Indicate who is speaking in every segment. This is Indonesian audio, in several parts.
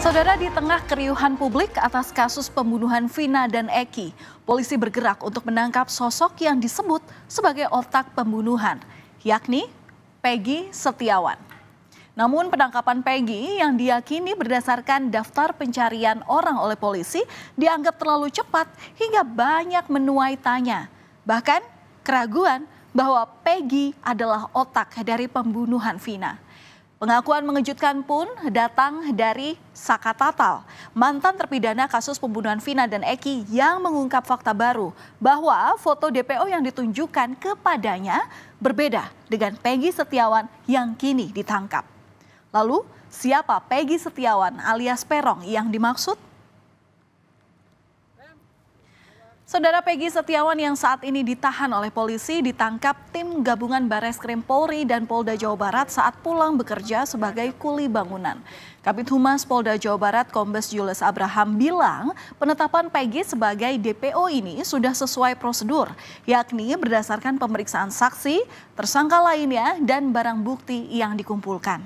Speaker 1: Saudara, di tengah keriuhan publik atas kasus pembunuhan Vina dan Eki, polisi bergerak untuk menangkap sosok yang disebut sebagai otak pembunuhan, yakni Peggy Setiawan. Namun penangkapan Peggy yang diyakini berdasarkan daftar pencarian orang oleh polisi dianggap terlalu cepat hingga banyak menuai tanya. Bahkan keraguan bahwa Peggy adalah otak dari pembunuhan Vina. Pengakuan mengejutkan pun datang dari Saka Tatal, mantan terpidana kasus pembunuhan Vina dan Eki yang mengungkap fakta baru bahwa foto DPO yang ditunjukkan kepadanya berbeda dengan Peggy Setiawan yang kini ditangkap. Lalu, siapa Peggy Setiawan alias Peron yang dimaksud? Saudara, Peggy Setiawan yang saat ini ditahan oleh polisi ditangkap tim gabungan Bareskrim Polri dan Polda Jawa Barat saat pulang bekerja sebagai kuli bangunan. Kabid Humas Polda Jawa Barat Kombes Julius Abraham bilang penetapan Peggy sebagai DPO ini sudah sesuai prosedur, yakni berdasarkan pemeriksaan saksi, tersangka lainnya dan barang bukti yang dikumpulkan.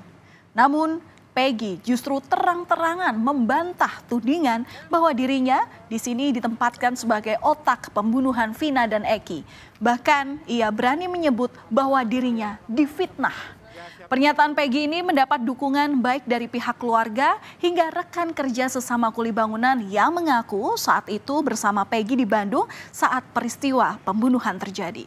Speaker 1: Namun Peggy justru terang-terangan membantah tudingan bahwa dirinya di sini ditempatkan sebagai otak pembunuhan Vina dan Eki. Bahkan ia berani menyebut bahwa dirinya difitnah. Pernyataan Peggy ini mendapat dukungan baik dari pihak keluarga hingga rekan kerja sesama kuli bangunan yang mengaku saat itu bersama Peggy di Bandung saat peristiwa pembunuhan terjadi.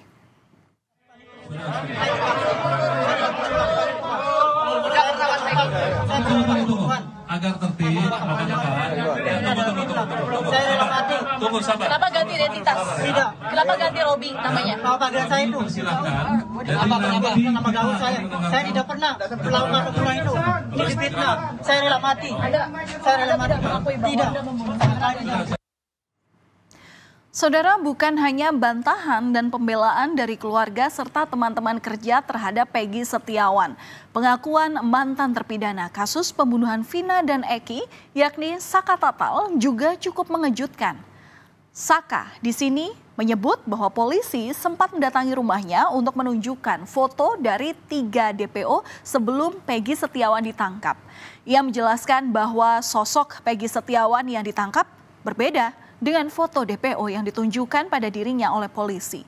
Speaker 2: Agar tertib, tunggu sabar.
Speaker 3: Kenapa ganti identitas?
Speaker 4: Tidak.
Speaker 3: Kenapa ganti Robi namanya?
Speaker 4: Kalau panggilan saya itu.
Speaker 2: Silakan.
Speaker 4: Nama gaul saya. Saya tidak pernah melakukan semua itu. Ini fitnah. Saya rela mati. Saya rela mati. Tidak.
Speaker 1: Saudara, bukan hanya bantahan dan pembelaan dari keluarga serta teman-teman kerja terhadap Peggy Setiawan. Pengakuan mantan terpidana kasus pembunuhan Vina dan Eki, yakni Saka Tatal, juga cukup mengejutkan. Saka di sini menyebut bahwa polisi sempat mendatangi rumahnya untuk menunjukkan foto dari 3 DPO sebelum Peggy Setiawan ditangkap. Ia menjelaskan bahwa sosok Peggy Setiawan yang ditangkap berbeda dengan foto DPO yang ditunjukkan pada dirinya oleh polisi,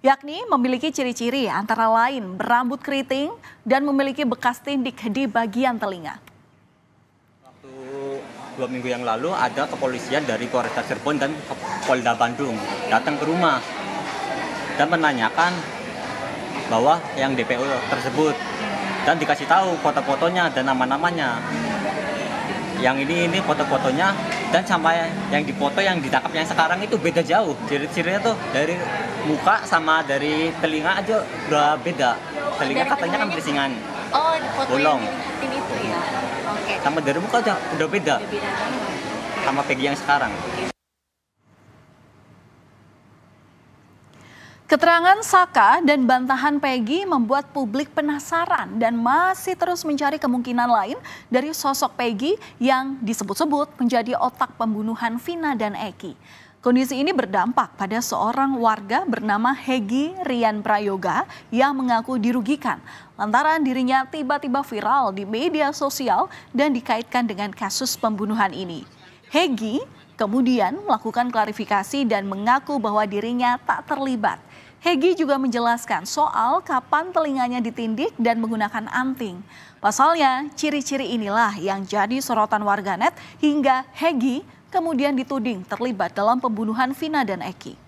Speaker 1: yakni memiliki ciri-ciri antara lain berambut keriting dan memiliki bekas tindik di bagian telinga.
Speaker 5: Waktu 2 minggu yang lalu ada kepolisian dari Polres Cirebon dan Polda Bandung datang ke rumah dan menanyakan bahwa yang DPO tersebut dan dikasih tahu foto-fotonya dan nama-namanya. Yang ini foto-fotonya dan sama yang dipoto yang ditangkap yang sekarang itu beda jauh. Ciri-cirinya tuh dari muka sama dari telinga aja udah beda. Telinga katanya kan berisingan.
Speaker 3: Oh, foto
Speaker 5: bolong.
Speaker 3: Yang itu ya. Oke.
Speaker 5: Sama dari muka udah beda. Sama Peggy yang sekarang.
Speaker 1: Keterangan Saka dan bantahan Peggy membuat publik penasaran dan masih terus mencari kemungkinan lain dari sosok Peggy yang disebut-sebut menjadi otak pembunuhan Vina dan Eki. Kondisi ini berdampak pada seorang warga bernama Hegi Rian Prayoga yang mengaku dirugikan lantaran dirinya tiba-tiba viral di media sosial dan dikaitkan dengan kasus pembunuhan ini. Hegi kemudian melakukan klarifikasi dan mengaku bahwa dirinya tak terlibat. Hegi juga menjelaskan soal kapan telinganya ditindik dan menggunakan anting. Pasalnya, ciri-ciri inilah yang jadi sorotan warganet hingga Hegi kemudian dituding terlibat dalam pembunuhan Vina dan Eki.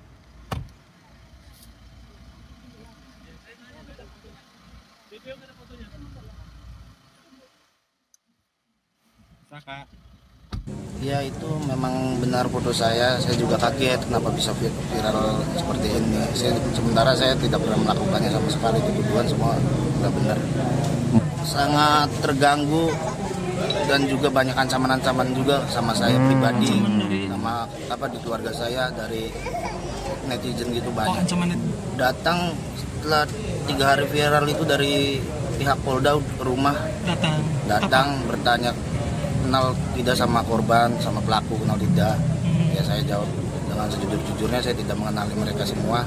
Speaker 6: Ya, itu memang benar foto saya juga kaget kenapa bisa viral seperti ini. Sementara saya tidak pernah melakukannya sama sekali, tuduhan semua nggak benar. Sangat terganggu dan juga banyak ancaman-ancaman juga sama saya pribadi, sama di keluarga saya dari netizen gitu banyak. Datang setelah 3 hari viral itu dari pihak Polda ke rumah, datang bertanya kenal tidak sama korban, sama pelaku kenal tidak. Ya saya jawab dengan sejujur-jujurnya saya tidak mengenali mereka semua.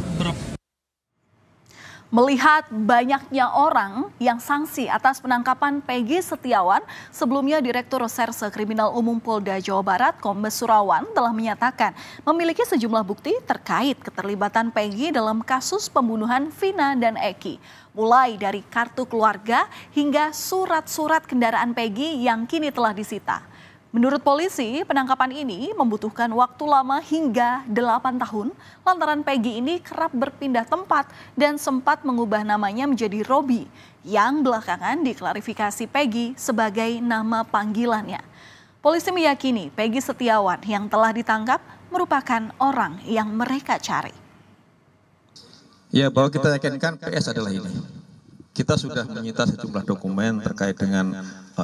Speaker 1: Melihat banyaknya orang yang sanksi atas penangkapan Peggy Setiawan, sebelumnya Direktur Reserse Kriminal Umum Polda Jawa Barat, Kombes Surawan, telah menyatakan memiliki sejumlah bukti terkait keterlibatan Peggy dalam kasus pembunuhan Vina dan Eki. Mulai dari kartu keluarga hingga surat-surat kendaraan Peggy yang kini telah disita. Menurut polisi, penangkapan ini membutuhkan waktu lama hingga 8 tahun lantaran Peggy ini kerap berpindah tempat dan sempat mengubah namanya menjadi Robi yang belakangan diklarifikasi Peggy sebagai nama panggilannya. Polisi meyakini Peggy Setiawan yang telah ditangkap merupakan orang yang mereka cari.
Speaker 7: Ya, bahwa kita yakinkan PS adalah ini. Kita sudah menyita sejumlah dokumen terkait dengan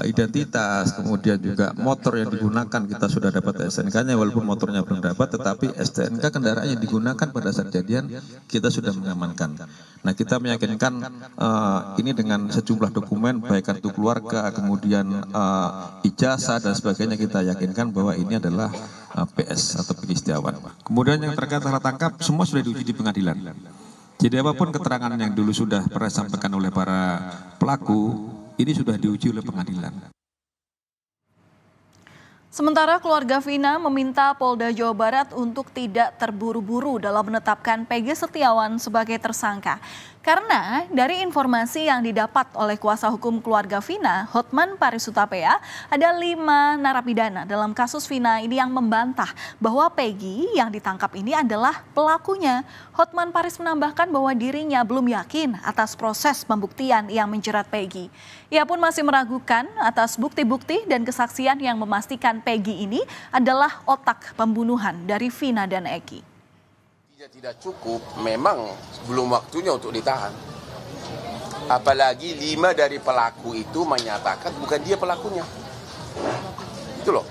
Speaker 7: identitas, kemudian juga motor yang digunakan kita sudah dapat STNK-nya walaupun motornya belum dapat, tetapi STNK kendaraan yang digunakan pada saat kejadian kita sudah mengamankan. Nah, kita meyakinkan ini dengan sejumlah dokumen baik kartu keluarga, kemudian ijazah dan sebagainya, kita yakinkan bahwa ini adalah PS atau Peggy Setiawan. Kemudian yang terkait salah tangkap semua sudah diuji di pengadilan. Jadi apapun keterangan yang dulu sudah pernah disampaikan oleh para pelaku, ini sudah diuji oleh pengadilan.
Speaker 1: Sementara keluarga Vina meminta Polda Jawa Barat untuk tidak terburu-buru dalam menetapkan Peggy Setiawan sebagai tersangka. Karena dari informasi yang didapat oleh kuasa hukum keluarga Vina, Hotman Paris Hutapea, ada 5 narapidana dalam kasus Vina ini yang membantah bahwa Peggy yang ditangkap ini adalah pelakunya. Hotman Paris menambahkan bahwa dirinya belum yakin atas proses pembuktian yang menjerat Peggy. Ia pun masih meragukan atas bukti-bukti dan kesaksian yang memastikan Peggy ini adalah otak pembunuhan dari Vina dan Eki.
Speaker 8: Tidak cukup, memang belum waktunya untuk ditahan. Apalagi 5 dari pelaku itu menyatakan bukan dia pelakunya. Itu loh.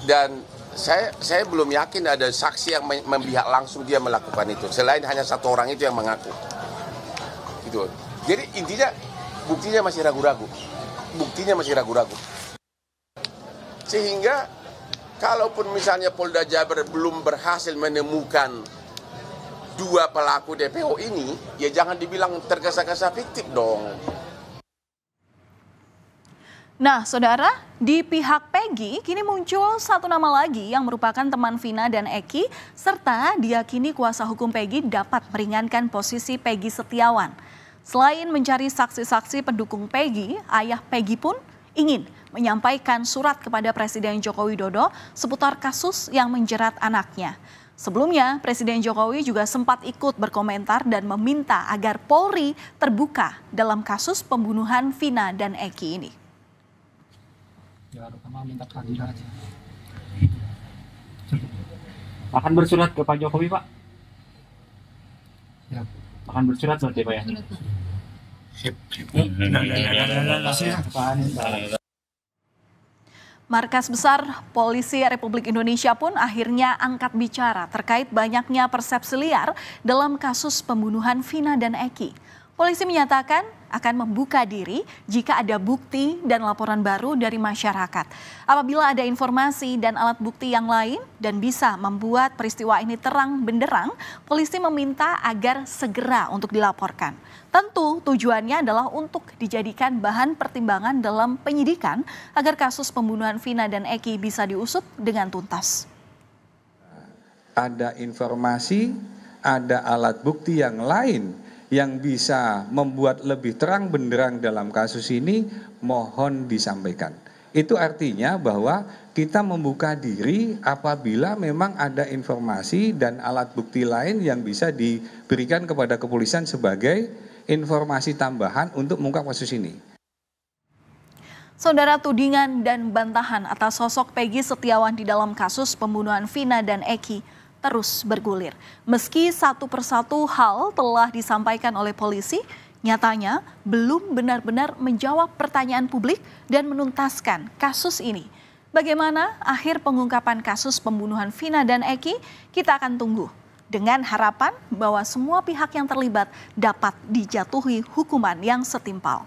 Speaker 8: Dan saya belum yakin ada saksi yang memihak langsung dia melakukan itu. Selain hanya 1 orang itu yang mengaku. Gitu. Jadi intinya buktinya masih ragu-ragu. Sehingga kalaupun misalnya Polda Jabar belum berhasil menemukan 2 pelaku DPO ini, ya jangan dibilang tergesa-gesa fiktif dong.
Speaker 1: Nah, saudara, di pihak Peggy kini muncul 1 nama lagi yang merupakan teman Vina dan Eki, serta diyakini kuasa hukum Peggy dapat meringankan posisi Peggy Setiawan. Selain mencari saksi-saksi pendukung Peggy, ayah Peggy pun ingin menyampaikan surat kepada Presiden Joko Widodo seputar kasus yang menjerat anaknya. Sebelumnya, Presiden Jokowi juga sempat ikut berkomentar dan meminta agar Polri terbuka dalam kasus pembunuhan Vina dan Eki ini.
Speaker 9: Akan bersurat ke Pak Jokowi, Pak? Ya. Akan bersurat berarti, Pak ya?
Speaker 1: Markas Besar Polisi Republik Indonesia pun akhirnya angkat bicara terkait banyaknya persepsi liar dalam kasus pembunuhan Vina dan Eki. Polisi menyatakan akan membuka diri jika ada bukti dan laporan baru dari masyarakat. Apabila ada informasi dan alat bukti yang lain dan bisa membuat peristiwa ini terang benderang, polisi meminta agar segera untuk dilaporkan. Tentu tujuannya adalah untuk dijadikan bahan pertimbangan dalam penyidikan agar kasus pembunuhan Vina dan Eki bisa diusut dengan tuntas.
Speaker 10: Ada informasi, ada alat bukti yang lain yang bisa membuat lebih terang benderang dalam kasus ini, mohon disampaikan. Itu artinya bahwa kita membuka diri apabila memang ada informasi dan alat bukti lain yang bisa diberikan kepada kepolisian sebagai informasi tambahan untuk mengungkap kasus ini.
Speaker 1: Saudara, tudingan dan bantahan atas sosok Peggy Setiawan di dalam kasus pembunuhan Vina dan Eki terus bergulir. Meski satu persatu hal telah disampaikan oleh polisi, nyatanya belum benar-benar menjawab pertanyaan publik dan menuntaskan kasus ini. Bagaimana akhir pengungkapan kasus pembunuhan Vina dan Eki? Kita akan tunggu dengan harapan bahwa semua pihak yang terlibat dapat dijatuhi hukuman yang setimpal.